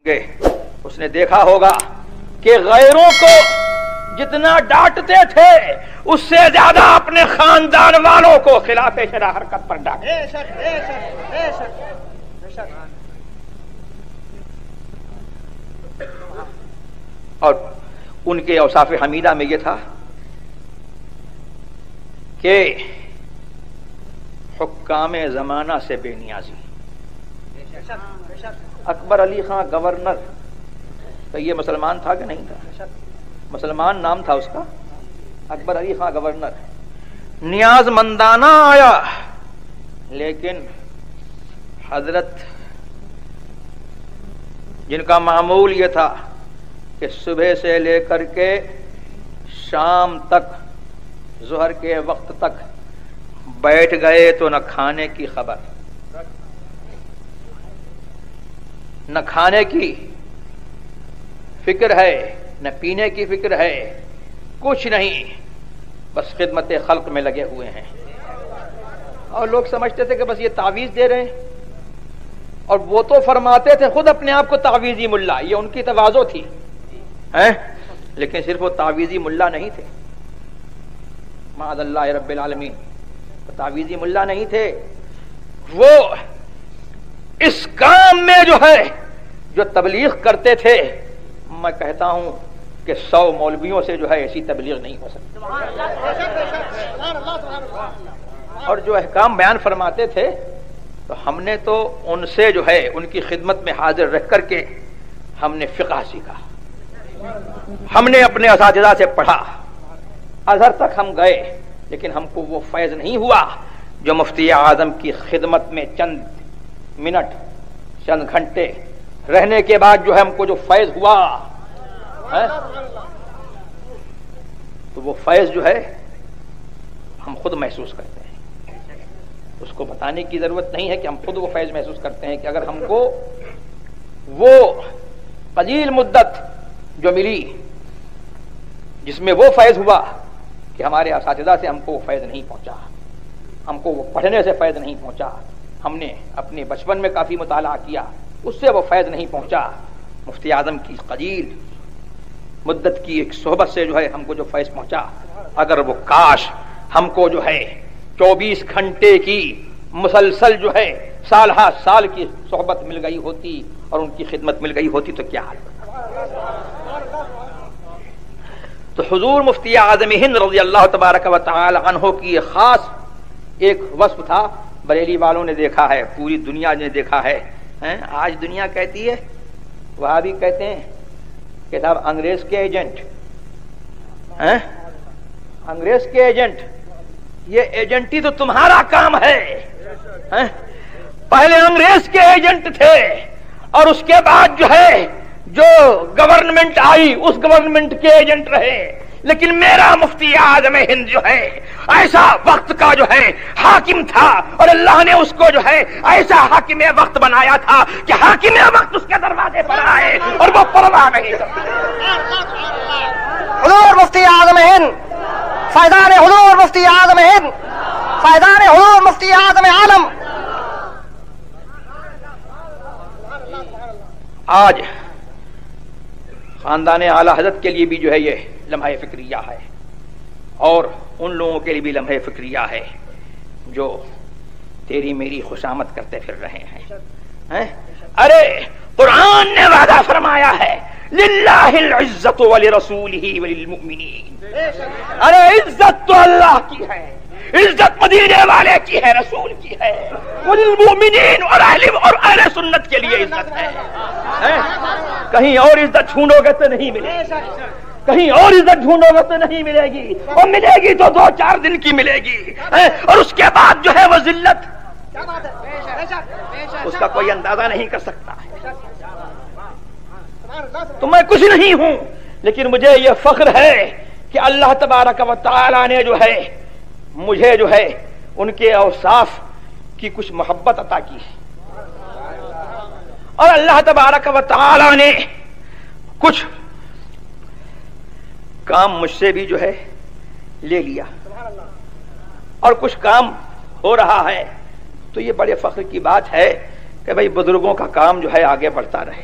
اس نے دیکھا ہوگا کہ غیروں کو جتنا ڈانٹتے تھے اس سے زیادہ اپنے خاندان والوں کو خلاف شرع حرکت پر ڈانٹے. اور ان کے اوصاف حمیدہ میں یہ تھا کہ حکام زمانہ سے بے نیازی. اکبر علی خان گورنر تو یہ مسلمان تھا کہ نہیں تھا؟ مسلمان نام تھا اس کا، اکبر علی خان گورنر. نیاز مندانہ آیا، لیکن حضرت جن کا معمول یہ تھا کہ صبح سے لے کر کے شام تک، ظہر کے وقت تک بیٹھ گئے تو نہ کھانے کی خبر، نہ کھانے کی فکر ہے، نہ پینے کی فکر ہے، کچھ نہیں، بس خدمت خلق میں لگے ہوئے ہیں. اور لوگ سمجھتے تھے کہ بس یہ تعویذ دے رہے ہیں، اور وہ تو فرماتے تھے خود اپنے آپ کو تعویذی ملا، یہ ان کی تواضع تھی، لیکن صرف وہ تعویذی ملا نہیں تھے، معاذ اللہ رب العالمین، تعویذی ملا نہیں تھے. وہ اس کام میں جو ہے جو تبلیغ کرتے تھے، میں کہتا ہوں کہ 100 مولویوں سے جو ہے ایسی تبلیغ نہیں ہو سکتی. اور جو احکام بیان فرماتے تھے تو ہم نے تو ان سے جو ہے ان کی خدمت میں حاضر رہ کر کے ہم نے فقہ سیکھا، ہم نے اپنے اساتذہ سے پڑھا، ازہر تک ہم گئے، لیکن ہم کو وہ فیض نہیں ہوا جو مفتی اعظم کی خدمت میں چند منٹ، چند گھنٹے رہنے کے بعد جو ہے ہم کو جو فیض ہوا ہے، تو وہ فیض جو ہے ہم خود محسوس کرتے ہیں. اس کو بتانے کی ضرورت نہیں ہے کہ ہم خود وہ فیض محسوس کرتے ہیں کہ اگر ہم کو وہ قلیل مدت جو ملی جس میں وہ فیض ہوا کہ ہمارے اساتذہ سے ہم کو وہ فیض نہیں پہنچا، ہم کو وہ پڑھنے سے فیض نہیں پہنچا، ہم نے اپنے بچپن میں کافی مطالعہ کیا، اس سے وہ فیض نہیں پہنچا. مفتی اعظم کی قلیل مدت کی ایک صحبت سے جو ہے ہم کو جو فیض پہنچا، اگر وہ کاش ہم کو جو ہے 24 گھنٹے کی مسلسل جو ہے سال ہا سال کی صحبت مل گئی ہوتی اور ان کی خدمت مل گئی ہوتی تو کیا حال ہوتا. تو حضور مفتی اعظم ہند رضی اللہ تبارک و تعالی عنہ کی خاص ایک وصف تھا. بریلی والوں نے دیکھا ہے، پوری دنیا نے دیکھا ہے. آج دنیا کہتی ہے، وہاں بھی کہتے ہیں کہ صاحب انگریز کے ایجنٹ، انگریز کے ایجنٹ. یہ ایجنٹی تو تمہارا کام ہے. پہلے انگریز کے ایجنٹ تھے اور اس کے بعد جو ہے جو گورنمنٹ آئی اس گورنمنٹ کے ایجنٹ رہے، لیکن میرا مفتی اعظم ہند جو ہے ایسا وقت کا جو ہے حاکم تھا، اور اللہ نے اس کو جو ہے ایسا حاکم وقت بنایا تھا کہ حاکم وقت اس کے دروازے پر آئے اور وہ پرواہ نہیں کرتے. حضور مفتی اعظم ہند، فیضان حضور مفتی اعظم ہند، فیضان حضور مفتی اعظم عالم. آج خاندان اعلی حضرت کے لیے بھی جو ہے یہ لمحہ فکریہ ہے، اور ان لوگوں کے لیے بھی لمحہ فکریہ ہے جو تیری میری خوشامد کرتے پھر رہے ہیں. ارے قرآن نے وعدہ فرمایا ہے للہ العزت ولرسولہ وللمؤمنین. ارے عزت تو اللہ کی ہے، عزت مدینے والے کی ہے، رسول کی ہے، وللمؤمنین اور اہل سنت کے لیے عزت ہے. کہیں اور عزت ڈھونڈو گے تو نہیں ملے گی، کہیں اور عزت ڈھونڈو گے تو نہیں ملے گی، اور ملے گی تو 2-4 دن کی ملے گی، اور اس کے بعد جو ہے وہ ذلت اس کا کوئی اندازہ نہیں کر سکتا. تو میں کچھ نہیں ہوں، لیکن مجھے یہ فخر ہے کہ اللہ تبارک و تعالی نے جو ہے مجھے جو ہے ان کے اوصاف کی کچھ محبت عطا کی ہے، اور اللہ تبارک و تعالی نے کچھ کام مجھ سے بھی جو ہے لے لیا، اور کچھ کام ہو رہا ہے. تو یہ بڑے فخر کی بات ہے کہ بھئی بزرگوں کا کام جو ہے آگے بڑھتا رہے.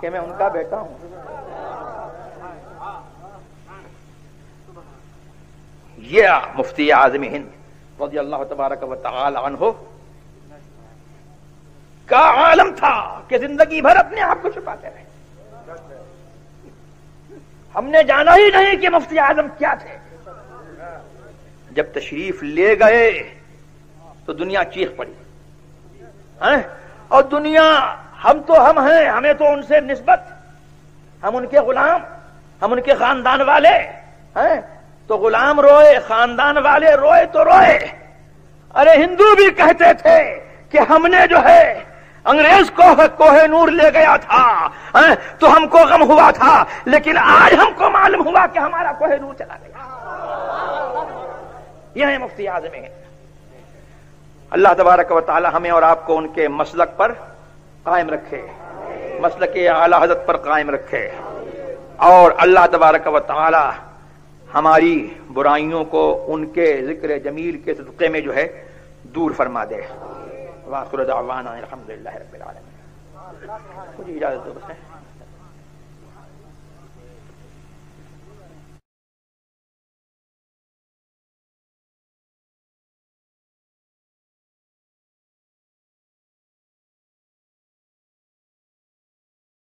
کہ میں ان کا بیٹا ہوں. یہ مفتی اعظم ہند رضی اللہ تبارک و تعالی عنہ کا عالم تھا کہ زندگی بھر اپنے آپ کو چھپاتے رہے. ہم نے جانا ہی نہیں کہ مفتی اعظم کیا تھے. جب تشریف لے گئے تو دنیا چیخ پڑی. اور دنیا ہم تو ہم ہیں, ہمیں تو ان سے نسبت, ہم ان کے غلام, ہم ان کے خاندان والے ہیں. تو غلام روئے, خاندان والے روئے تو روئے. ارے ہندو بھی کہتے تھے کہ ہم نے جو ہے انگریز کو کوہ نور لے گیا تھا تو ہم کو غم ہوا تھا, لیکن آج ہم کو معلوم ہوا کہ ہمارا کوہ نور چلا گیا. یہ ہے مفتی اعظم ہند. اللہ تبارک و تعالی ہمیں اور آپ کو ان کے مسلک پر قائم رکھے, مسلک اعلی حضرت پر قائم رکھے, اور اللہ تبارک و تعالی ہماری برائیوں کو ان کے ذکر جمیل کے صدقے میں جو ہے دور فرما دے. وآخر دعوانا الحمدللہ رب العالمین. مجھے اجازت دو بس.